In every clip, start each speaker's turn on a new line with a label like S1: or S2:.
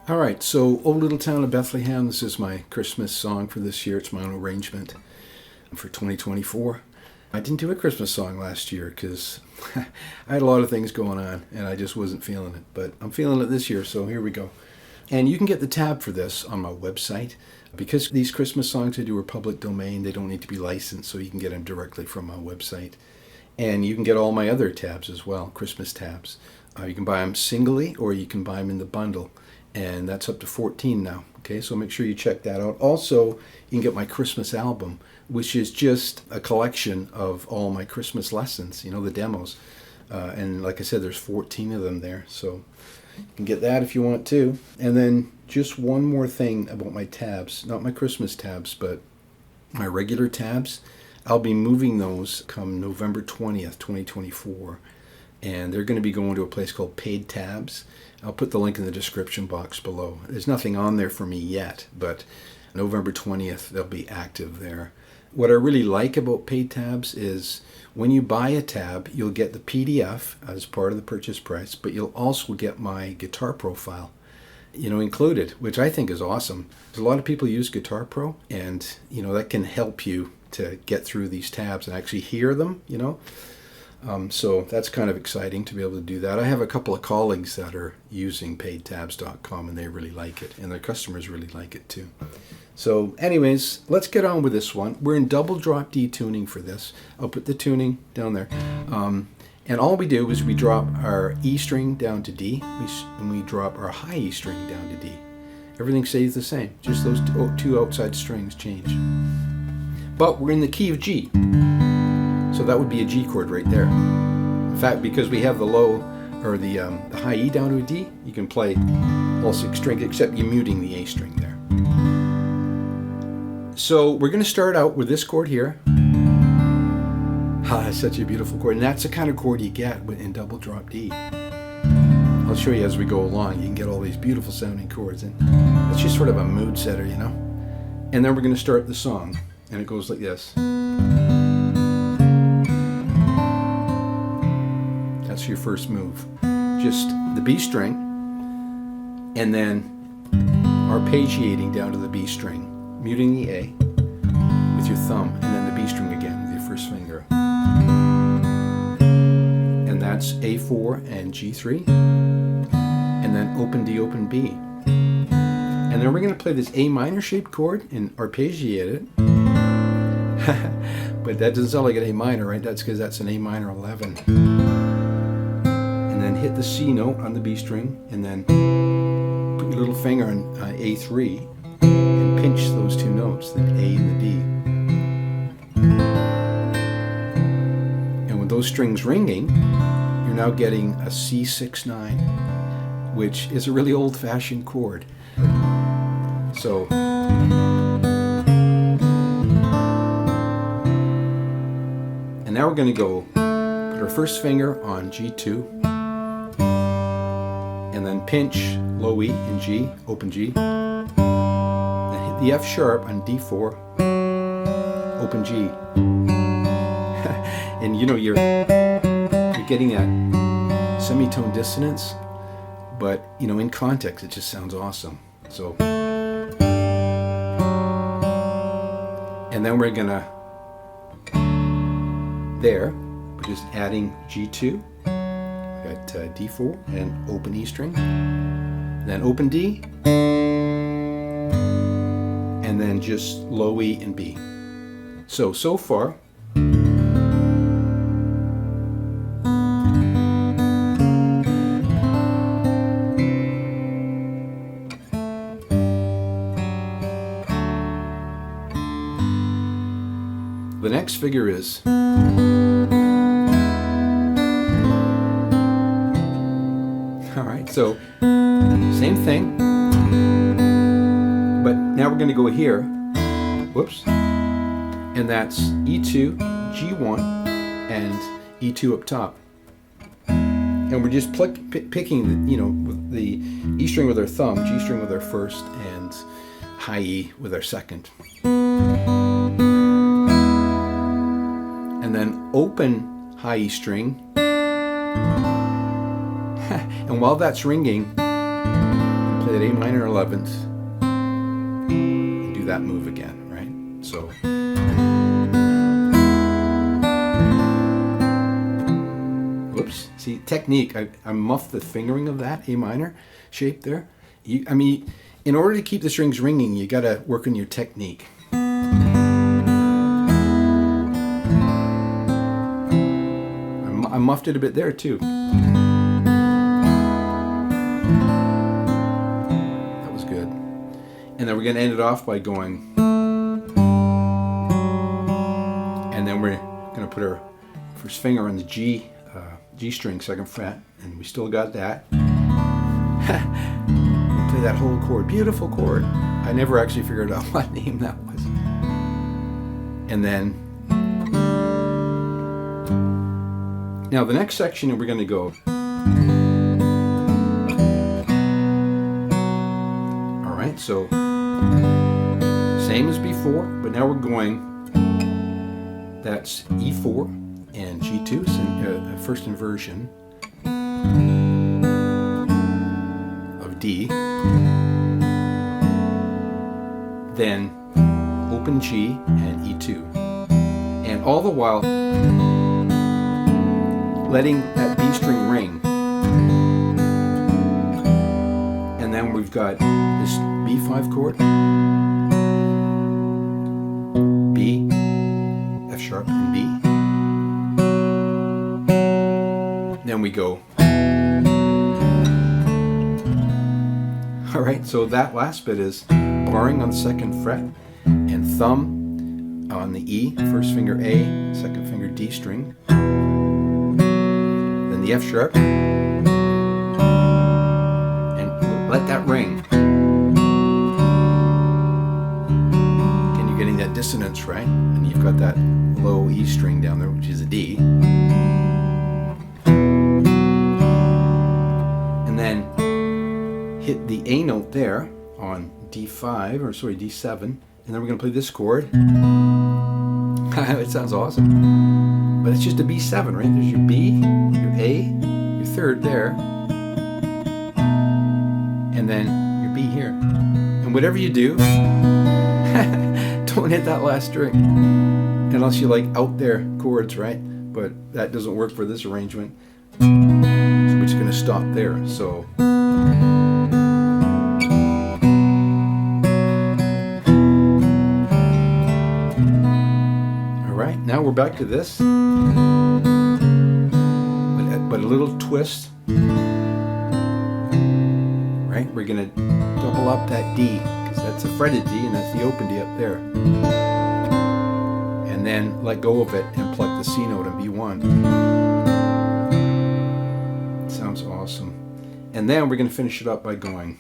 S1: All right, so Old Little Town of Bethlehem, this is my Christmas song for this year. It's my own arrangement for 2024. I didn't do a Christmas song last year because I had a lot of things going on and I just wasn't feeling it. But I'm feeling it this year, so here we go. And you can get the tab for this on my website. Because these Christmas songs I do are public domain, they don't need to be licensed, so you can get them directly from my website. And you can get all my other tabs as well, Christmas tabs. You can buy them singly or you can buy them in the bundle. And that's up to 14 now. Okay, so make sure you check that out. Also, you can get my Christmas album, which is just a collection of all my Christmas lessons, the demos. And like I said, there's 14 of them there. So you can get that if you want to. And then just one more thing about my tabs, not my Christmas tabs, but my regular tabs. I'll be moving those come November 20th, 2024. And they're going to be going to a place called Paid Tabs. I'll put the link in the description box below. There's nothing on there for me yet, but November 20th, they'll be active there. What I really like about Paid Tabs is when you buy a tab, you'll get the PDF as part of the purchase price, but you'll also get my guitar profile, included, which I think is awesome. There's a lot of people use Guitar Pro, and, that can help you to get through these tabs and actually hear them, So that's kind of exciting to be able to do that. I have a couple of colleagues that are using paidtabs.com and they really like it, and their customers really like it too. So anyways, let's get on with this one. We're in double drop D tuning for this. I'll put the tuning down there. And all we do is we drop our E string down to D, and we drop our high E string down to D. Everything stays the same, just those two outside strings change. But we're in the key of G. So that would be a G chord right there. In fact, because we have the low or the high E down to a D, you can play all 6 strings except you're muting the A string there. So we're going to start out with this chord here. It's such a beautiful chord, and that's the kind of chord you get in double drop D. I'll show you as we go along. You can get all these beautiful sounding chords, and it's just sort of a mood setter, And then we're going to start the song, and it goes like this. That's your first move. Just the B string, and then arpeggiating down to the B string, muting the A with your thumb, and then the B string again with your first finger. And that's A4 and G3, and then open D, open B. And then we're going to play this A minor shaped chord and arpeggiate it. But that doesn't sound like an A minor, right? That's because that's an A minor 11. And then hit the C note on the B string, and then put your little finger on A3 and pinch those two notes, the A and the D. And with those strings ringing, you're now getting a C6-9, which is a really old-fashioned chord. So and now we're going to go put our first finger on G2, and then pinch low E in G, open G, then hit the F sharp on D4, open G. And you're getting that semitone dissonance, but in context it just sounds awesome. So, and then we're gonna we're just adding G2. We got D4 and open E string, then open D, and then just low E and B. So far, the next figure is alright, so same thing, but now we're going to go here, whoops, and that's E2, G1, and E2 up top. And we're just picking, with the E string with our thumb, G string with our first, and high E with our second. And then open high E string. And while that's ringing, I'm play that A minor 11th, and do that move again, right? So. Whoops. See, technique. I muffed the fingering of that A minor shape there. I mean, in order to keep the strings ringing, you got to work on your technique. I muffed it a bit there too. That was good. And then we're going to end it off by going. And then we're going to put our first finger on the G string, 2nd fret, and we still got that. Play that whole chord, beautiful chord. I never actually figured out what name that was. And then, now the next section we're going to go. All right, so same as before, but now we're going. That's E4 and G2, first inversion of D, then open G and E2, and all the while letting that B string ring. And then we've got this B5 chord, B, F sharp, and B. Then we go. All right, so that last bit is barring on the 2nd fret and thumb on the E, first finger A, 2nd finger D string, then the F sharp, and let that ring. Again, you're getting that dissonance, right? And you've got that low E string down there, which is a D. Then hit the A note there on D5, or sorry, D7, and then we're going to play this chord. It sounds awesome. But it's just a B7, right? There's your B, your A, your 3rd there, and then your B here. And whatever you do, don't hit that last string. Unless you like out there chords, right? But that doesn't work for this arrangement. So we're just going to stop there. So all right, now we're back to this, but a little twist. Right, we're going to double up that D, because that's a fretted D and that's the open D up there. And then let go of it and pluck the C note on B1. Sounds awesome. And then we're going to finish it up by going.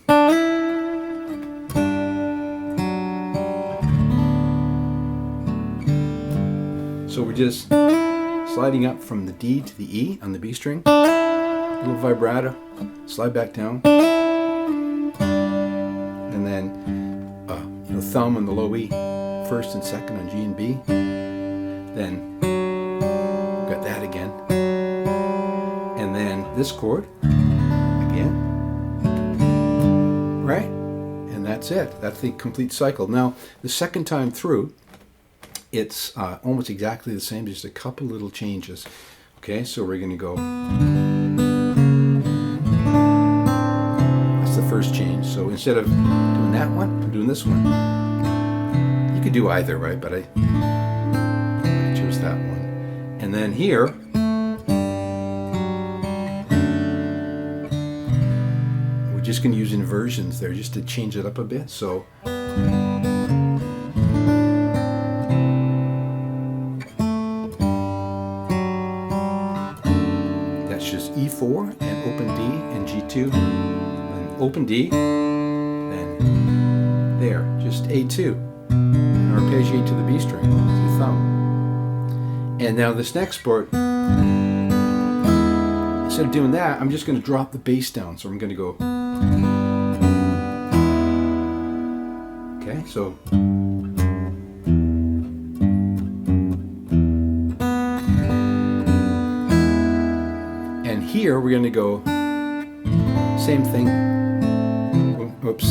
S1: So we're just sliding up from the D to the E on the B string. A little vibrato. Slide back down. And then thumb on the low E, 1st and 2nd on G and B. Then got that again. And then this chord again. Right? And that's it. That's the complete cycle. Now, the second time through, it's almost exactly the same, just a couple little changes. Okay, so we're going to go. That's the first change. So instead of doing that one, I'm doing this one. You could do either, right? But I chose that one. And then here, we're just going to use inversions there just to change it up a bit. So that's just E4 and open D and G2, and open D, then there, just A2, and arpeggiate to the B string with your thumb. And now this next part, instead of doing that, I'm just going to drop the bass down. So I'm going to go. Okay, so. And here we're going to go, same thing. Oops.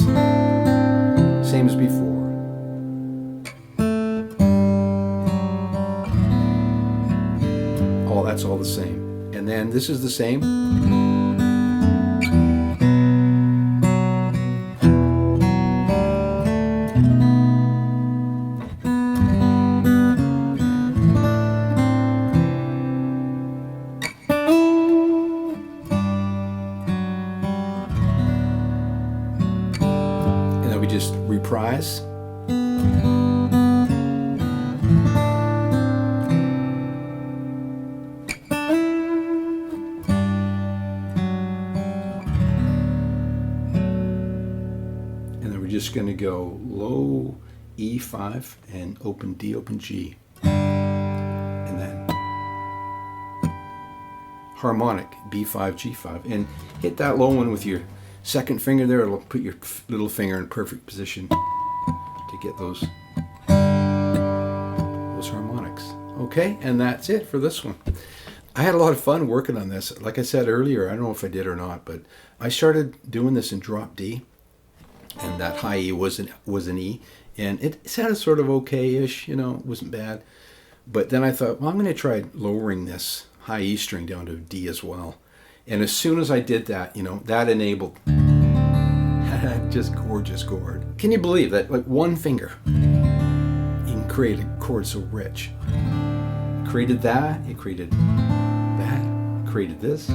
S1: Same as before. Oh, that's all the same. And then this is the same. And then we just reprise. And then we're just going to go low E5 and open D, open G. And then harmonic B5, G5. And hit that low one with your second finger there. It'll put your little finger in perfect position to get those harmonics. Okay, and that's it for this one. I had a lot of fun working on this. Like I said earlier, I don't know if I did or not, but I started doing this in drop D, and that high E was an E, and it sounded sort of okay-ish, it wasn't bad. But then I thought, well, I'm going to try lowering this high E string down to D as well. And as soon as I did that, that enabled just gorgeous chord. Can you believe that? Like one finger, you can create a chord so rich. It created that, it created that, created this.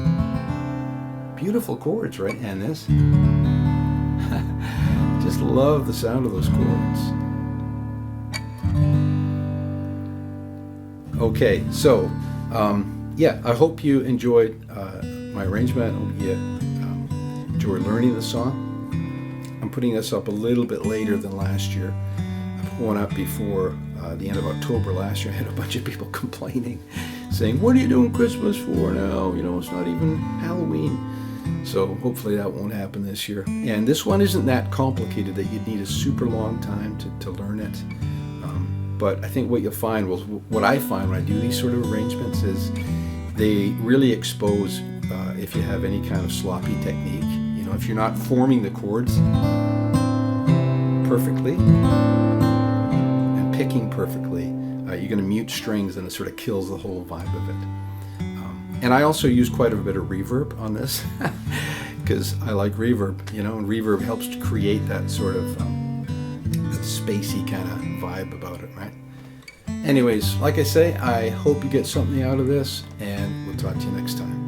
S1: Beautiful chords, right? And this. Just love the sound of those chords. Okay, so I hope you enjoyed my arrangement. I hope you enjoyed learning the song. I'm putting this up a little bit later than last year. I put one up before the end of October last year. I had a bunch of people complaining, saying, "What are you doing Christmas for now? It's not even Halloween." So hopefully that won't happen this year. And this one isn't that complicated that you'd need a super long time to learn it. But I think what you'll find, what I find when I do these sort of arrangements is they really expose if you have any kind of sloppy technique. If you're not forming the chords perfectly and picking perfectly, you're going to mute strings and it sort of kills the whole vibe of it. And I also use quite a bit of reverb on this because I like reverb, and reverb helps to create that sort of that spacey kind of vibe about it, right? Anyways, like I say, I hope you get something out of this, and we'll talk to you next time.